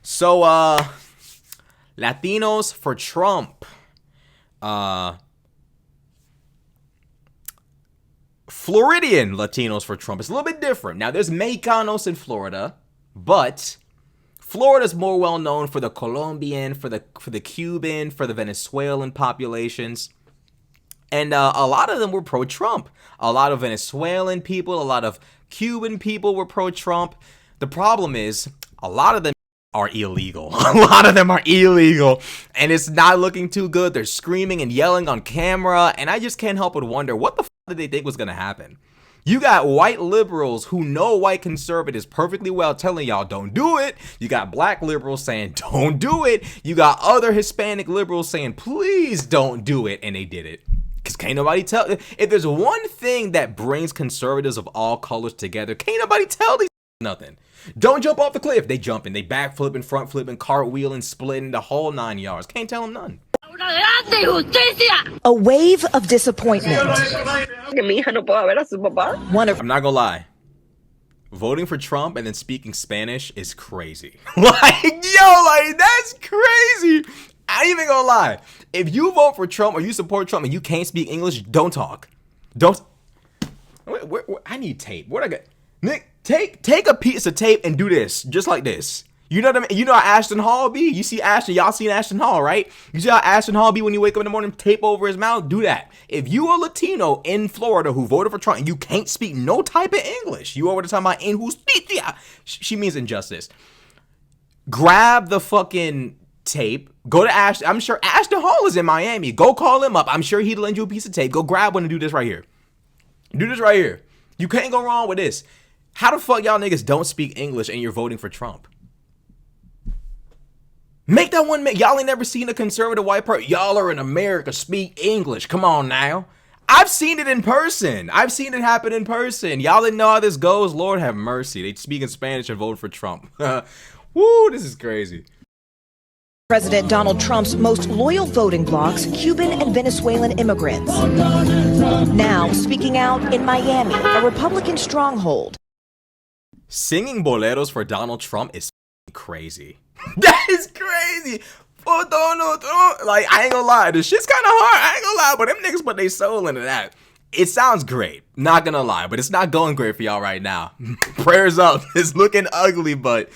So, Latinos for Trump. Floridian Latinos for Trump. It's a little bit different. Now, there's Mexicanos in Florida, but Florida's more well known for the Colombian, for the Cuban, for the Venezuelan populations. And a lot of them were pro-Trump. A lot of Venezuelan people, a lot of Cuban people were pro-Trump. The problem is, a lot of them are illegal. A lot of them are illegal. And it's not looking too good. They're screaming and yelling on camera. And I just can't help but wonder, what the f*** did they think was going to happen? You got white liberals who know white conservatives perfectly well telling y'all don't do it. You got black liberals saying don't do it. You got other Hispanic liberals saying please don't do it. And they did it. Because can't nobody tell. If there's one thing that brings conservatives of all colors together, can't nobody tell these nothing. Don't jump off the cliff. They jumping, they back flipping, front flipping, cartwheeling, splitting, the whole 9 yards. Can't tell them none. A wave of disappointment. I'm not gonna lie. Voting for Trump and then speaking Spanish is crazy. That's crazy. I ain't even gonna lie. If you vote for Trump or you support Trump and you can't speak English, don't talk. Don't. Where, I need tape. Where'd I get? Nick, take a piece of tape and do this, just like this. You know what I mean? You know how Ashton Hall be? You see Ashton, y'all seen Ashton Hall, right? You see how Ashton Hall be when you wake up in the morning, tape over his mouth? Do that. If you are Latino in Florida who voted for Trump and you can't speak no type of English, you over the talking about injusticia. She means injustice. Grab the fucking tape. Go to Ashton. I'm sure Ashton Hall is in Miami. Go call him up. I'm sure he'd lend you a piece of tape. Go grab one and do this right here. Do this right here. You can't go wrong with this. How the fuck y'all niggas don't speak English and you're voting for Trump? Make that one. Y'all ain't never seen a conservative white person. Y'all are in America. Speak English. Come on now. I've seen it in person. I've seen it happen in person. Y'all didn't know how this goes. Lord have mercy. They speak in Spanish and vote for Trump. Woo, this is crazy. President Donald Trump's most loyal voting blocs, Cuban and Venezuelan immigrants. Now speaking out in Miami, a Republican stronghold. Singing boleros for Donald Trump is crazy. That is crazy. For Donald Trump. Like, I ain't gonna lie. This shit's kind of hard. I ain't gonna lie. But them niggas put their soul into that. It sounds great. Not gonna lie. But it's not going great for y'all right now. Prayers up. It's looking ugly, but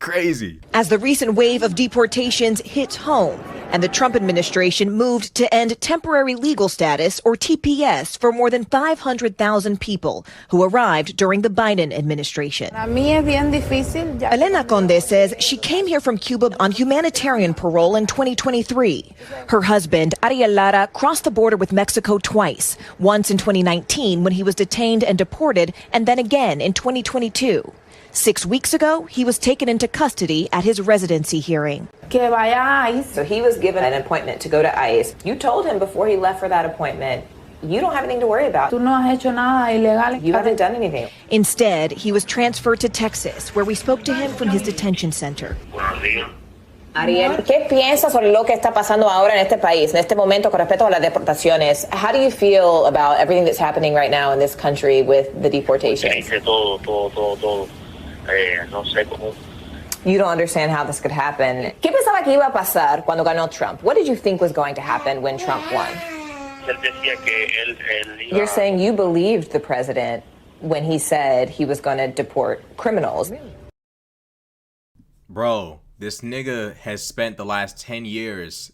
crazy. As the recent wave of deportations hits home and the Trump administration moved to end temporary legal status, or TPS, for more than 500,000 people who arrived during the Biden administration. Elena Conde says she came here from Cuba on humanitarian parole in 2023. Her husband, Ariel Lara, crossed the border with Mexico twice, once in 2019 when he was detained and deported, and then again in 2022. 6 weeks ago, he was taken into custody at his residency hearing. So he was given an appointment to go to ICE. You told him before he left for that appointment, you don't have anything to worry about. You haven't done anything. Instead, he was transferred to Texas, where we spoke to him from his detention center. Ariel, ¿qué piensas sobre lo que está pasando ahora en este país, en este momento con respecto a las deportaciones? How do you feel about everything that's happening right now in this country with the deportations? You don't understand how this could happen. ¿Qué pensaba que iba a pasar cuando ganó Trump? What did you think was going to happen when Trump won? You're saying you believed the president when he said he was going to deport criminals. Bro, this nigga has spent the last 10 years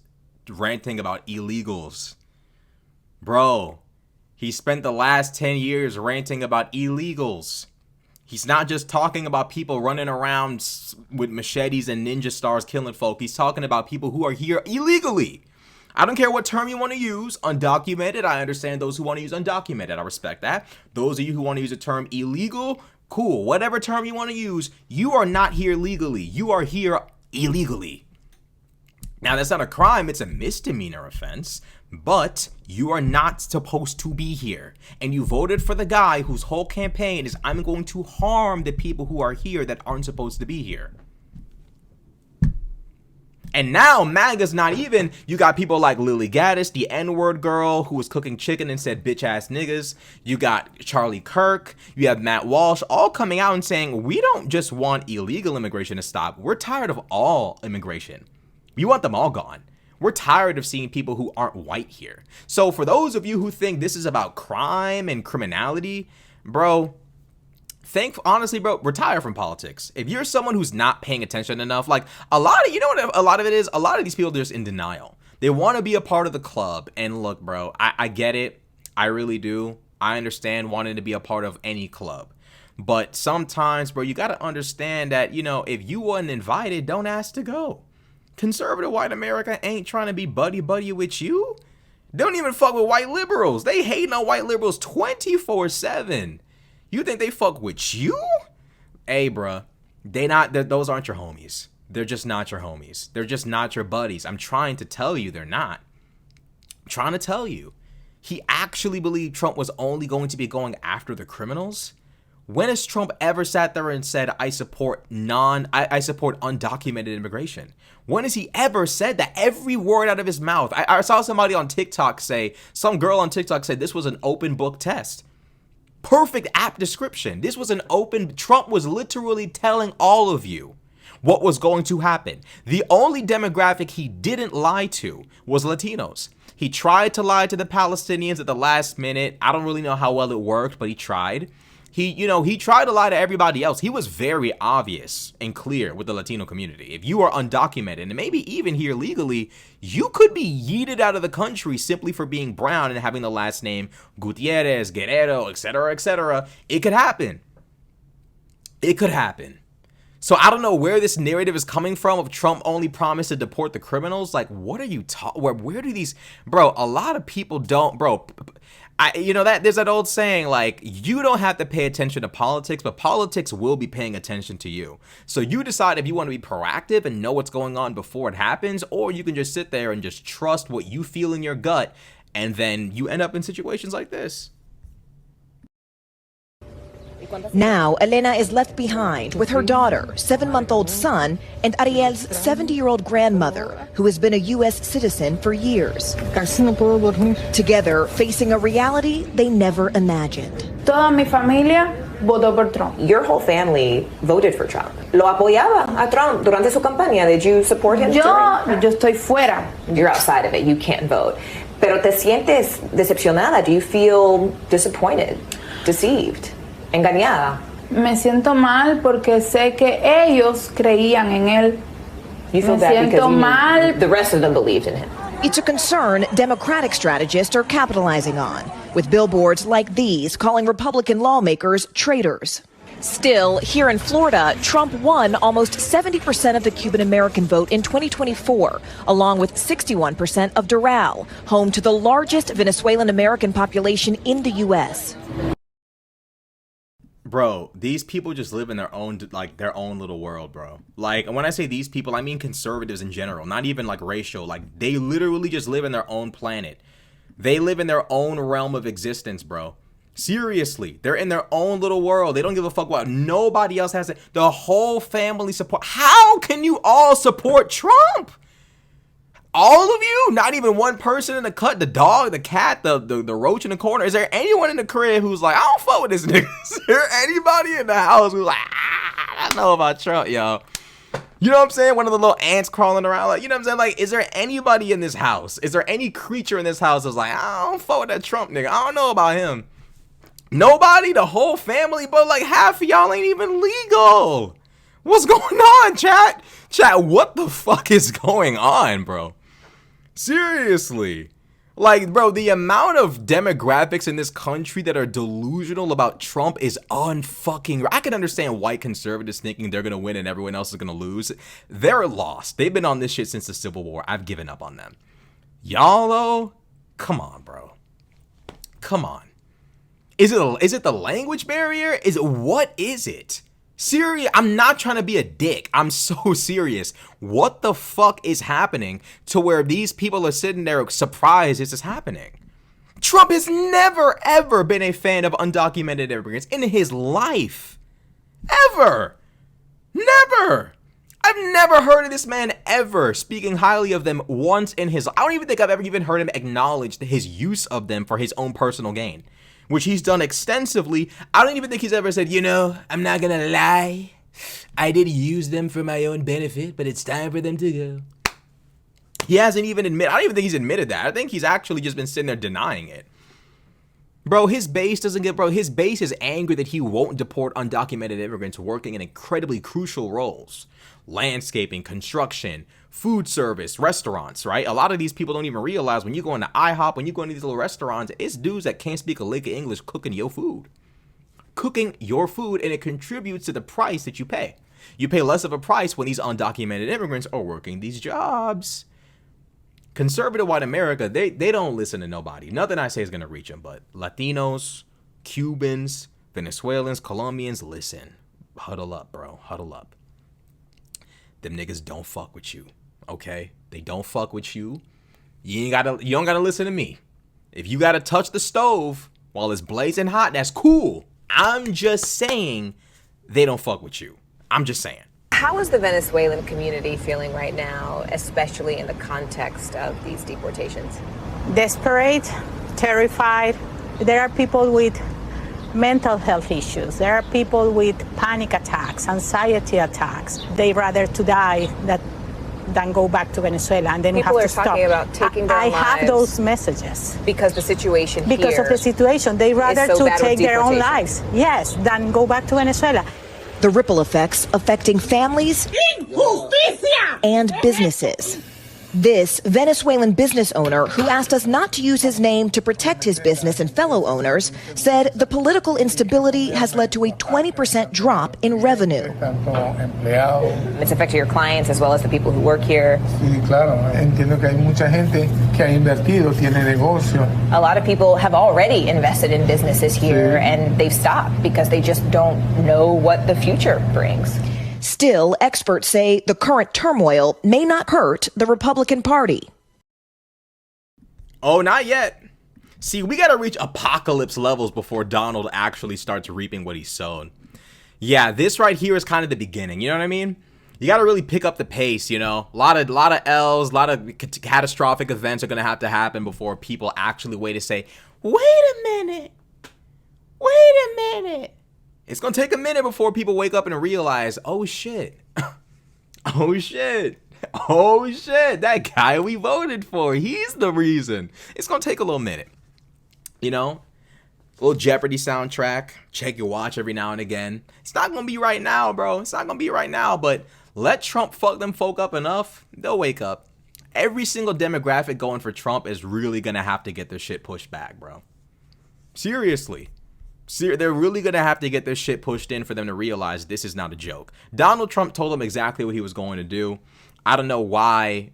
ranting about illegals. Bro, he spent the last 10 years ranting about illegals. He's not just talking about people running around with machetes and ninja stars killing folk. He's talking about people who are here illegally. I don't care what term you want to use. Undocumented, I understand those who want to use undocumented. I respect that. Those of you who want to use the term illegal, cool. Whatever term you want to use, you are not here legally. You are here illegally. Now, that's not a crime. It's a misdemeanor offense. But you are not supposed to be here. And you voted for the guy whose whole campaign is, I'm going to harm the people who are here that aren't supposed to be here. And now MAGA's not even, you got people like Lily Gaddis, the N-word girl who was cooking chicken and said bitch ass niggas. You got Charlie Kirk, you have Matt Walsh, all coming out and saying, we don't just want illegal immigration to stop. We're tired of all immigration. We want them all gone. We're tired of seeing people who aren't white here. So for those of you who think this is about crime and criminality, bro, honestly, bro, retire from politics. If you're someone who's not paying attention enough, like a lot of, you know what a lot of it is? A lot of these people are just in denial. They want to be a part of the club. And look, bro, I get it. I really do. I understand wanting to be a part of any club. But sometimes, bro, you got to understand that, you know, if you wasn't invited, don't ask to go. Conservative white America ain't trying to be buddy-buddy with you. They don't even fuck with white liberals. They hate on white liberals 24/7. You think they fuck with you? Hey, bruh, those aren't your homies. They're just not your homies. They're just not your buddies. I'm trying to tell you they're not. I'm trying to tell you. He actually believed Trump was only going to be going after the criminals? When has Trump ever sat there and said, I support undocumented immigration? When has he ever said that? Every word out of his mouth. I saw somebody on TikTok say, some girl on TikTok said this was an open book test. Perfect apt description. This was Trump was literally telling all of you what was going to happen. The only demographic he didn't lie to was Latinos. He tried to lie to the Palestinians at the last minute. I don't really know how well it worked, but he tried. He tried to lie to everybody else. He was very obvious and clear with the Latino community. If you are undocumented and maybe even here legally, you could be yeeted out of the country simply for being brown and having the last name Gutierrez, Guerrero, etc., etc. It could happen. It could happen. So I don't know where this narrative is coming from of Trump only promised to deport the criminals. Like, what are you talking? Where do these, bro? A lot of people don't, bro. There's that old saying, like, you don't have to pay attention to politics, but politics will be paying attention to you. So you decide if you want to be proactive and know what's going on before it happens, or you can just sit there and just trust what you feel in your gut, and then you end up in situations like this. Now, Elena is left behind with her daughter, 7-month-old son, and Ariel's 70-year-old grandmother, who has been a U.S. citizen for years. Together, facing a reality they never imagined. Toda mi familia votó por Trump. Your whole family voted for Trump. Lo apoyaba a Trump durante su campaña. Did you support him? Yo estoy fuera. You're outside of it. You can't vote. Pero te sientes decepcionada? Do you feel disappointed, deceived? Engañada. Me siento mal porque sé que ellos creían en él. You feel bad because the rest of them believed in him. It's a concern Democratic strategists are capitalizing on, with billboards like these calling Republican lawmakers traitors. Still, here in Florida, Trump won almost 70% of the Cuban American vote in 2024, along with 61% of Doral, home to the largest Venezuelan American population in the U.S. Bro, these people just live in their own little world, bro. Like, and when I say these people, I mean conservatives in general, not even like racial. Like, they literally just live in their own planet. They live in their own realm of existence, bro. Seriously, they're in their own little world. They don't give a fuck what nobody else has. The whole family support. How can you all support Trump? All of you? Not even one person in the cut? The dog, the cat, the roach in the corner? Is there anyone in the crib who's like, I don't fuck with this nigga? Is there anybody in the house who's like, I know about Trump, yo? You know what I'm saying? One of the little ants crawling around. Like, you know what I'm saying? Like, is there anybody in this house? Is there any creature in this house that's like, I don't fuck with that Trump nigga. I don't know about him. Nobody? The whole family? But like half of y'all ain't even legal. What's going on, chat? Chat, what the fuck is going on, bro? Seriously. Like, bro, the amount of demographics in this country that are delusional about Trump is unfucking. I can understand white conservatives thinking they're gonna win and everyone else is gonna lose. They're lost. They've been on this shit since the Civil War. I've given up on them. Y'all though, come on, bro. Come on. Is it the language barrier? What is it? Serious, I'm not trying to be a dick. I'm so serious. What the fuck is happening to where these people are sitting there surprised this is happening? Trump has never, ever been a fan of undocumented immigrants in his life. Ever. Never. I've never heard of this man ever speaking highly of them once in his life. I don't even think I've ever even heard him acknowledge his use of them for his own personal gain, which he's done extensively. I don't even think he's ever said, I'm not going to lie. I did use them for my own benefit, but it's time for them to go. He hasn't even admitted, I don't even think he's admitted that. I think he's actually just been sitting there denying it. Bro, his base is angry that he won't deport undocumented immigrants working in incredibly crucial roles. Landscaping, construction, food service, restaurants, right? A lot of these people don't even realize when you go into IHOP, when you go into these little restaurants, it's dudes that can't speak a lick of English cooking your food. And it contributes to the price that you pay. You pay less of a price when these undocumented immigrants are working these jobs. Conservative white America, they don't listen to nobody. Nothing I say is going to reach them, but Latinos, Cubans, Venezuelans, Colombians, listen. Huddle up, bro. Huddle up. Them niggas don't fuck with you, okay? They don't fuck with you. You don't gotta listen to me. If you gotta touch the stove while it's blazing hot, that's cool. I'm just saying they don't fuck with you. I'm just saying. How is the Venezuelan community feeling right now, especially in the context of these deportations? Desperate, terrified. There are people with mental health issues. There are people with panic attacks, anxiety attacks. They'd rather to die than go back to Venezuela, and then people have to are talking about taking their lives. I have those messages. Because the situation here Because of the situation. They'd rather so to take their own lives, yes, than go back to Venezuela. The ripple effects affecting families and businesses. This Venezuelan business owner, who asked us not to use his name to protect his business and fellow owners, said the political instability has led to a 20% drop in revenue. It's affected your clients as well as the people who work here. A lot of people have already invested in businesses here and they've stopped because they just don't know what the future brings. Still, experts say the current turmoil may not hurt the Republican Party. Oh, not yet. See, we got to reach apocalypse levels before Donald actually starts reaping what he's sown. Yeah, this right here is kind of the beginning. You know what I mean? You got to really pick up the pace, A lot of L's, a lot of catastrophic events are going to happen before people actually wait to say, wait a minute. It's going to take a minute before people wake up and realize, oh shit, that guy we voted for, he's the reason. It's going to take a little minute, A little Jeopardy soundtrack, check your watch every now and again. It's not going to be right now, bro. It's not going to be right now, but let Trump fuck them folk up enough, they'll wake up. Every single demographic going for Trump is really going to have to get their shit pushed back, bro. Seriously. They're really going to have to get this shit pushed in for them to realize this is not a joke. Donald Trump told them exactly what he was going to do. I don't know why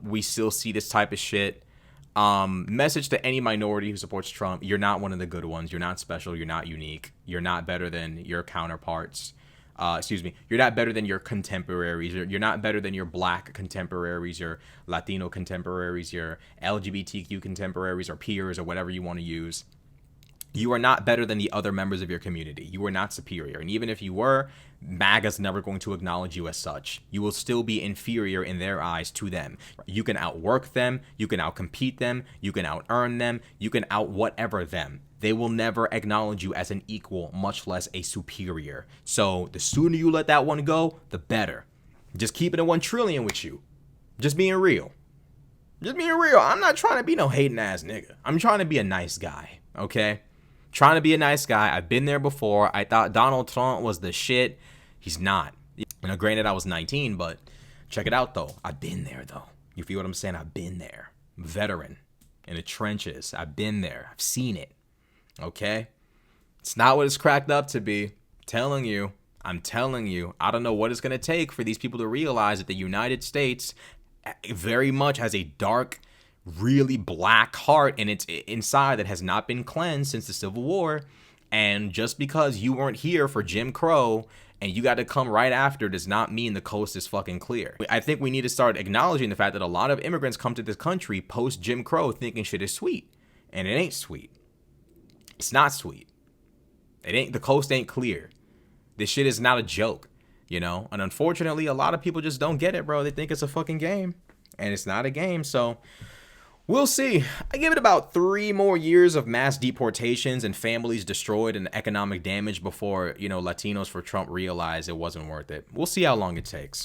we still see this type of shit. Message to any minority who supports Trump: you're not one of the good ones. You're not special. You're not unique. You're not better than your counterparts. You're not better than your contemporaries. You're not better than your black contemporaries, your Latino contemporaries, your LGBTQ contemporaries or peers or whatever you want to use. You are not better than the other members of your community. You are not superior. And even if you were, MAGA's never going to acknowledge you as such. You will still be inferior in their eyes to them. You can outwork them. You can outcompete them. You can out-earn them. You can out-whatever them. They will never acknowledge you as an equal, much less a superior. So the sooner you let that one go, the better. Just keeping it 1 trillion with you. Just being real. I'm not trying to be no hating ass nigga. I'm trying to be a nice guy, okay? Trying to be a nice guy. I've been there before. I thought Donald Trump was the shit. He's not. Granted, I was 19, but check it out, though. I've been there, though. You feel what I'm saying? I've been there. Veteran. In the trenches. I've been there. I've seen it. Okay? It's not what it's cracked up to be. I'm telling you. I don't know what it's going to take for these people to realize that the United States very much has a dark, really black heart and it's inside that has not been cleansed since the Civil War. And just because you weren't here for Jim Crow and you got to come right after does not mean the coast is fucking clear. I think we need to start acknowledging the fact that a lot of immigrants come to this country post Jim Crow thinking shit is sweet, and it ain't sweet. It's not sweet. The coast ain't clear. This shit is not a joke. you know? And unfortunately, a lot of people just don't get it, bro. They think it's a fucking game, and it's not a game. So we'll see. I give it about 3 more years of mass deportations and families destroyed and economic damage before, you know, Latinos for Trump realize it wasn't worth it. We'll see how long it takes.